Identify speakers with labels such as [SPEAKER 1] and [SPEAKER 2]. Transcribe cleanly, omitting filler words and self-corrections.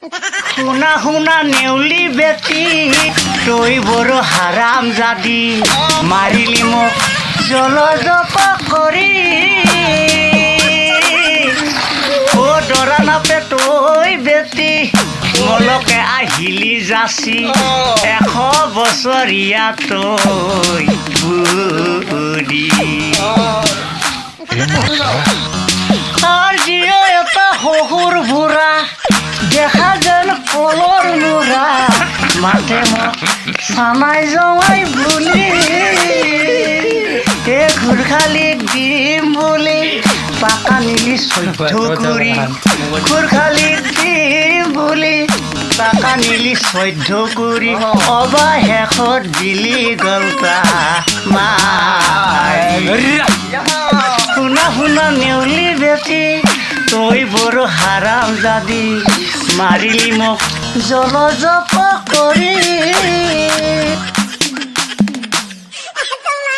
[SPEAKER 1] শুনা শুনা নেউলি বেটি তই বৰ হাৰাম জাদি মাৰিলি মোক জলজপ কৰি অ দৰা নাপে তই বেটি মলকে আহিলি যাচি 100 বছৰীয়া তই বুঢ়ী আর জিও এটা শহুর বুড়া দেখা যেন কলর মুরা মাঠে সানাই জমাই বুলি এ ঘুরখালিক দিম বুলি পাকা নিলি 14 কুড়ি ঘুরখালিক দিম বুলি পাকা নিলি 14 কুড়ি অবা শেষত দিলি গলতা শুনা শুনা নেউলি বেটি তই বৰ হাৰাম জাদি মাৰিলি মোক জলজপ কৰি